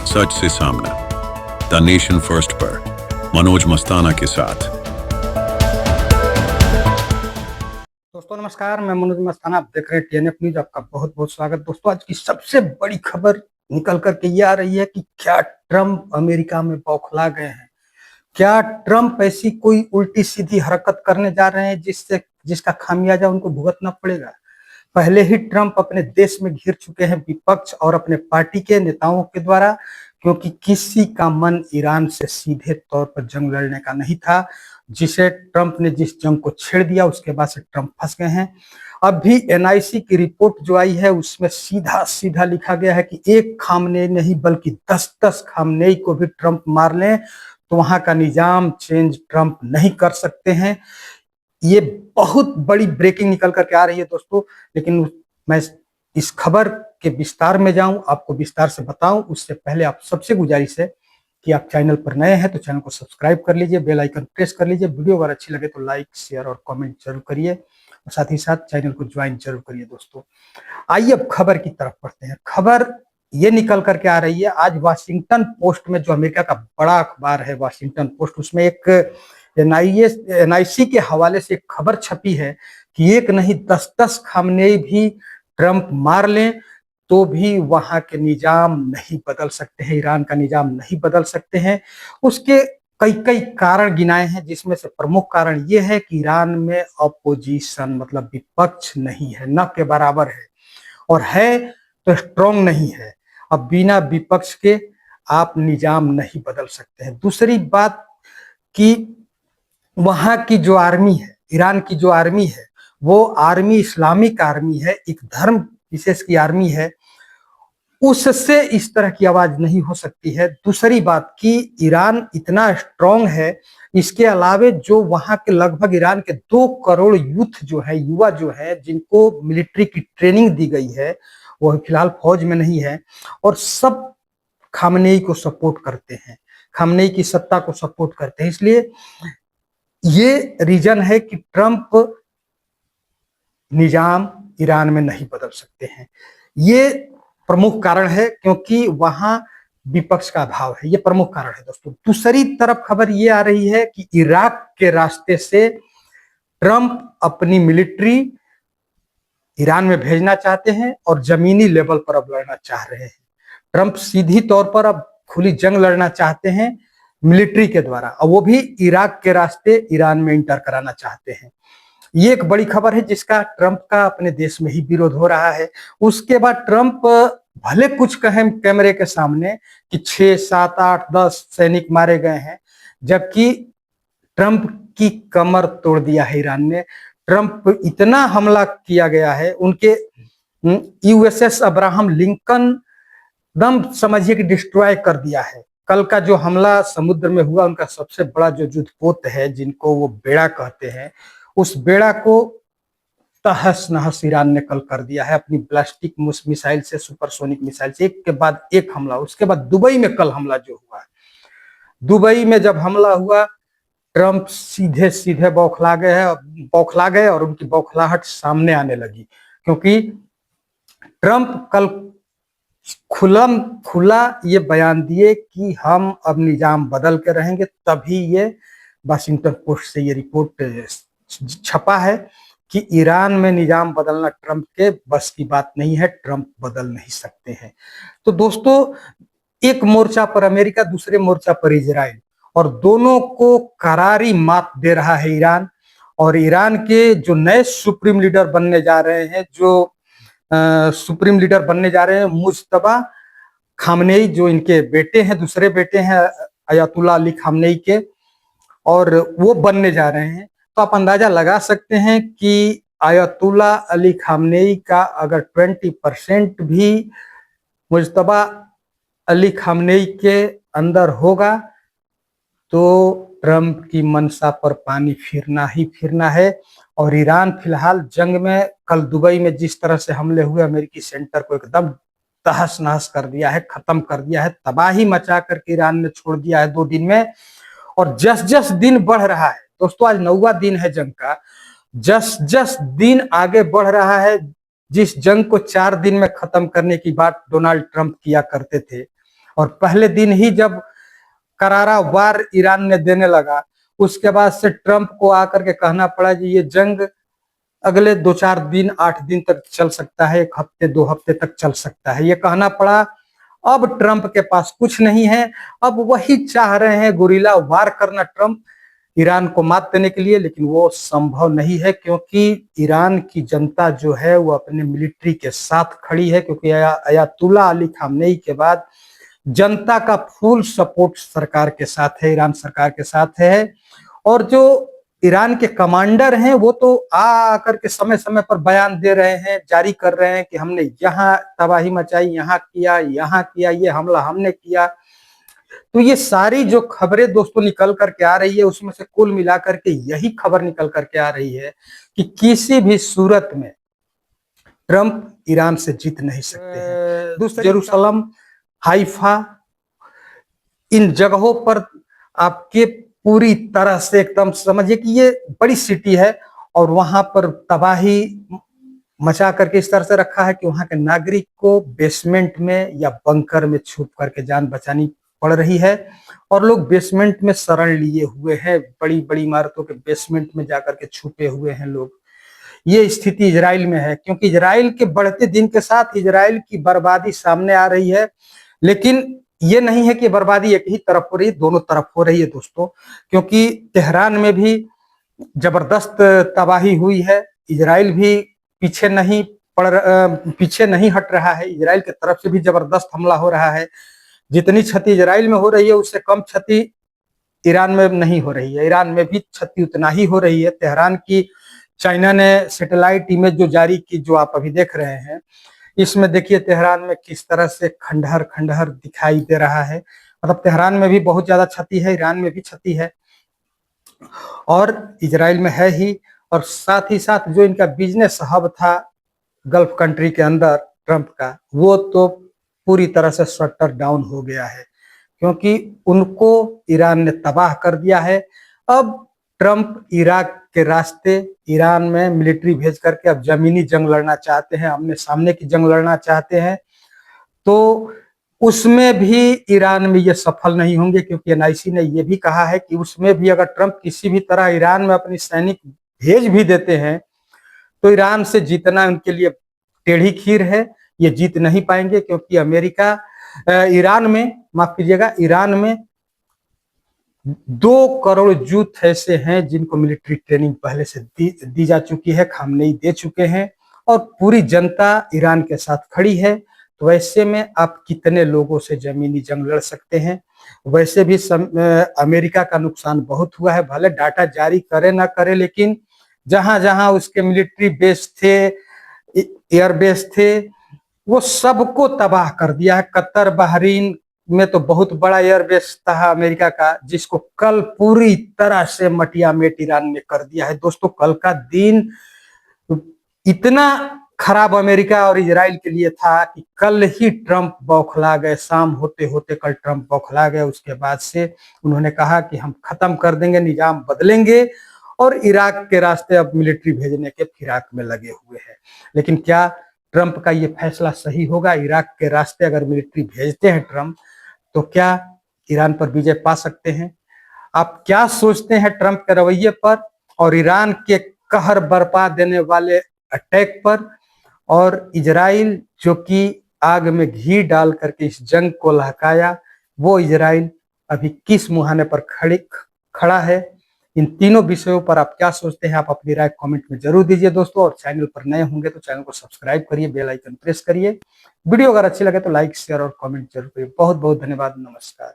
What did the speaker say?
सच से सामना, the nation first पर मनोज मस्ताना के साथ। दोस्तों नमस्कार, मैं मनोज मस्ताना, आप देख रहे हैं टीएनएफ न्यूज। आपका बहुत बहुत स्वागत। दोस्तों आज की सबसे बड़ी खबर निकल करके ये आ रही है कि क्या ट्रंप अमेरिका में बौखला गए हैं। क्या ट्रंप ऐसी कोई उल्टी सीधी हरकत करने जा रहे हैं जिसका खामियाजा उनको भुगतना पड़ेगा। पहले ही ट्रंप अपने देश में घिर चुके हैं विपक्ष और अपने पार्टी के नेताओं के द्वारा, क्योंकि किसी का मन ईरान से सीधे तौर पर जंग लड़ने का नहीं था। जिसे ट्रंप ने जिस जंग को छेड़ दिया उसके बाद से ट्रंप फंस गए हैं। अब भी एनआईसी की रिपोर्ट जो आई है उसमें सीधा सीधा लिखा गया है कि एक खामनेई नहीं बल्कि 10-10 खामनेई को भी ट्रंप मार लें तो वहां का निजाम चेंज ट्रंप नहीं कर सकते हैं। ये बहुत बड़ी ब्रेकिंग निकल करके आ रही है दोस्तों, लेकिन मैं इस खबर के विस्तार में जाऊं, आपको विस्तार से बताऊं, उससे पहले आप सबसे गुजारिश है कि आप चैनल पर नए हैं तो चैनल को सब्सक्राइब कर लीजिए, बेल आइकन प्रेस कर लीजिए। वीडियो अगर अच्छी लगे तो लाइक शेयर और कमेंट जरूर करिए और साथ ही साथ चैनल को ज्वाइन जरूर करिए। दोस्तों आइए अब खबर की तरफ बढ़ते हैं। खबर ये निकल करके आ रही है, आज वाशिंगटन पोस्ट में, जो अमेरिका का बड़ा अखबार है वाशिंगटन पोस्ट, उसमें एक एनआईसी के हवाले से एक खबर छपी है कि एक नहीं 10-10 खामनेई भी ट्रंप मार लें तो भी वहां के निजाम नहीं बदल सकते हैं, ईरान का निजाम नहीं बदल सकते हैं। उसके कई कई कारण गिनाए हैं, जिसमें से प्रमुख कारण ये है कि ईरान में अपोजिशन मतलब विपक्ष नहीं है, न के बराबर है, और है तो स्ट्रॉन्ग नहीं है। अब बिना विपक्ष के आप निजाम नहीं बदल सकते हैं। दूसरी बात कि वहां की जो आर्मी है, ईरान की जो आर्मी है, वो आर्मी इस्लामिक आर्मी है, एक धर्म विशेष की आर्मी है, उससे इस तरह की आवाज नहीं हो सकती है। दूसरी बात कि ईरान इतना स्ट्रांग है, इसके अलावे जो वहां के लगभग ईरान के 2 करोड़ यूथ जो है, युवा जो है, जिनको मिलिट्री की ट्रेनिंग दी गई है, वो फिलहाल फौज में नहीं है और सब खामनेई को सपोर्ट करते हैं, खामनेई की सत्ता को सपोर्ट करते हैं। इसलिए ये रीजन है कि ट्रंप निजाम ईरान में नहीं बदल सकते हैं। ये प्रमुख कारण है, क्योंकि वहां विपक्ष का अभाव है, ये प्रमुख कारण है दोस्तों। दूसरी तरफ खबर ये आ रही है कि इराक के रास्ते से ट्रंप अपनी मिलिट्री ईरान में भेजना चाहते हैं और जमीनी लेवल पर अब लड़ना चाह रहे हैं। ट्रंप सीधी तौर पर अब खुली जंग लड़ना चाहते हैं मिलिट्री के द्वारा, और वो भी इराक के रास्ते ईरान में इंटर कराना चाहते हैं। ये एक बड़ी खबर है जिसका ट्रंप का अपने देश में ही विरोध हो रहा है। उसके बाद ट्रंप भले कुछ कहें कैमरे के सामने कि 6, 7, 8, 10 सैनिक मारे गए हैं, जबकि ट्रंप की कमर तोड़ दिया है ईरान ने। ट्रंप इतना हमला किया गया है, उनके यूएसएस अब्राहम लिंकन दम समझिए कि डिस्ट्रॉय कर दिया है। कल का जो हमला समुद्र में हुआ, उनका सबसे बड़ा जो युद्धपोत है, जिनको वो बेड़ा कहते हैं, उस बेड़ा को तहस नहस ईरान ने कल कर दिया है अपनी बैलिस्टिक मिसाइल से, सुपरसोनिक मिसाइल से, एक के बाद एक हमला। उसके बाद दुबई में कल हमला जो हुआ, दुबई में जब हमला हुआ, ट्रंप सीधे सीधे बौखला गए और उनकी बौखलाहट सामने आने लगी, क्योंकि ट्रंप कल खुला ये बयान दिए कि हम अब निजाम बदल के रहेंगे। तभी ये वाशिंगटन पोस्ट से ये रिपोर्ट छपा है कि ईरान में निजाम बदलना ट्रंप के बस की बात नहीं है, ट्रंप बदल नहीं सकते हैं। तो दोस्तों एक मोर्चा पर अमेरिका, दूसरे मोर्चा पर इजराइल, और दोनों को करारी मात दे रहा है ईरान। और ईरान के जो नए सुप्रीम लीडर बनने जा रहे हैं, मुज्तबा खामनेई, जो इनके बेटे हैं, दूसरे बेटे हैं अयातुल्ला अली खामनेई के, और वो बनने जा रहे हैं। तो आप अंदाजा लगा सकते हैं कि अयातुल्ला अली खामनेई का अगर 20% भी मुज्तबा अली खामनेई के अंदर होगा तो ट्रंप की मंशा पर पानी फिरना ही फिरना है। और ईरान फिलहाल जंग में, कल दुबई में जिस तरह से हमले हुए, अमेरिकी सेंटर को एकदम तहस नहस कर दिया है, खत्म कर दिया है, तबाही मचा करके ईरान ने छोड़ दिया है 2 दिन में। और जस जस दिन बढ़ रहा है दोस्तों, आज 9वां दिन है जंग का, जस जस दिन आगे बढ़ रहा है, जिस जंग को 4 दिन में खत्म करने की बात डोनाल्ड ट्रंप किया करते थे, और पहले दिन ही जब करारा वार ईरान ने देने लगा, उसके बाद से ट्रंप को आकर के कहना पड़ा कि ये जंग अगले 2-4 दिन 8 दिन तक चल सकता है, 1 हफ्ते 2 हफ्ते तक चल सकता है, ये कहना पड़ा। अब ट्रंप के पास कुछ नहीं है, अब वही चाह रहे हैं गुरिल्ला वार करना ट्रंप ईरान को मात देने के लिए, लेकिन वो संभव नहीं है क्योंकि ईरान की जनता जो है वो अपने मिलिट्री के साथ खड़ी है, क्योंकि अयातुल्ला अली खामनेई के बाद जनता का फुल सपोर्ट सरकार के साथ है, ईरान सरकार के साथ है। और जो ईरान के कमांडर हैं वो तो आकर के समय समय पर बयान दे रहे हैं, जारी कर रहे हैं कि हमने यहाँ तबाही मचाई, यहाँ किया, ये हमला हमने किया। तो ये सारी जो खबरें दोस्तों निकल करके आ रही है, उसमें से कुल मिलाकर के यही खबर निकल करके आ रही है कि किसी भी सूरत में ट्रंप ईरान से जीत नहीं सकते हैं। दूसरा जेरूसलम, हाइफा, इन जगहों पर आपके पूरी तरह से एकदम समझिए कि ये बड़ी सिटी है और वहां पर तबाही मचा करके इस तरह से रखा है कि वहां के नागरिक को बेसमेंट में या बंकर में छुप करके जान बचानी पड़ रही है और लोग बेसमेंट में शरण लिए हुए हैं, बड़ी बड़ी इमारतों के बेसमेंट में जाकर के छुपे हुए हैं लोग। ये स्थिति इजराइल में है क्योंकि इजराइल के बढ़ते दिन के साथ इजराइल की बर्बादी सामने आ रही है। लेकिन ये नहीं है कि बर्बादी एक ही तरफ हो रही है, दोनों तरफ हो रही है दोस्तों, क्योंकि तेहरान में भी जबरदस्त तबाही हुई है। इजराइल भी पीछे नहीं हट रहा है, इजराइल की तरफ से भी जबरदस्त हमला हो रहा है। जितनी क्षति इजराइल में हो रही है उससे कम क्षति ईरान में नहीं हो रही है, ईरान में भी क्षति उतना ही हो रही है। तेहरान की चाइना ने सैटेलाइट इमेज जो जारी की, जो आप अभी देख रहे हैं, इसमें देखिए तेहरान में किस तरह से खंडहर खंडहर दिखाई दे रहा है। मतलब तेहरान में भी बहुत ज्यादा क्षति है, ईरान में भी क्षति है और इजराइल में है ही। और साथ ही साथ जो इनका बिजनेस हब था गल्फ कंट्री के अंदर ट्रंप का, वो तो पूरी तरह से शटर डाउन हो गया है क्योंकि उनको ईरान ने तबाह कर दिया है। अब ट्रंप इराक के रास्ते ईरान में मिलिट्री भेज करके अब जमीनी जंग लड़ना चाहते हैं, आमने सामने की जंग लड़ना चाहते हैं। तो उसमें भी ईरान में ये सफल नहीं होंगे क्योंकि एनआईसी ने यह भी कहा है कि उसमें भी अगर ट्रंप किसी भी तरह ईरान में अपनी सैनिक भेज भी देते हैं तो ईरान से जीतना उनके लिए टेढ़ी खीर है, ये जीत नहीं पाएंगे क्योंकि ईरान में 2 करोड़ यूथ ऐसे हैं जिनको मिलिट्री ट्रेनिंग पहले से दी जा चुकी है, खामनेई दे चुके हैं और पूरी जनता ईरान के साथ खड़ी है। तो वैसे में आप कितने लोगों से जमीनी जंग लड़ सकते हैं। वैसे भी अमेरिका का नुकसान बहुत हुआ है, भले डाटा जारी करे ना करे, लेकिन जहां जहां उसके मिलिट्री बेस थे, एयर बेस थे, वो सबको तबाह कर दिया है। कतर, बहरीन में तो बहुत बड़ा एयरबेस था अमेरिका का, जिसको कल पूरी तरह से मटियामेट ईरान ने कर दिया है। दोस्तों, कल का दिन इतना खराब अमेरिका और इजराइल के लिए था कि कल ही ट्रंप बौखला गए, शाम होते होते कल ट्रंप बौखला गए। उसके बाद से उन्होंने कहा कि हम खत्म कर देंगे, निजाम बदलेंगे और इराक के रास्ते अब मिलिट्री भेजने के फिराक में लगे हुए हैं। लेकिन क्या ट्रंप का ये फैसला सही होगा? इराक के रास्ते अगर मिलिट्री भेजते हैं ट्रंप तो क्या ईरान पर विजय पा सकते हैं? आप क्या सोचते हैं ट्रंप के रवैये पर और ईरान के कहर बरपा देने वाले अटैक पर? और इजराइल जो कि आग में घी डाल करके इस जंग को लहकाया, वो इजराइल अभी किस मुहाने पर खड़ा है? इन तीनों विषयों पर आप क्या सोचते हैं? आप अपनी राय कमेंट में जरूर दीजिए दोस्तों। और चैनल पर नए होंगे तो चैनल को सब्सक्राइब करिए, बेल आइकन प्रेस करिए। वीडियो अगर अच्छी लगे तो लाइक, शेयर और कमेंट जरूर करिए। बहुत बहुत धन्यवाद। नमस्कार।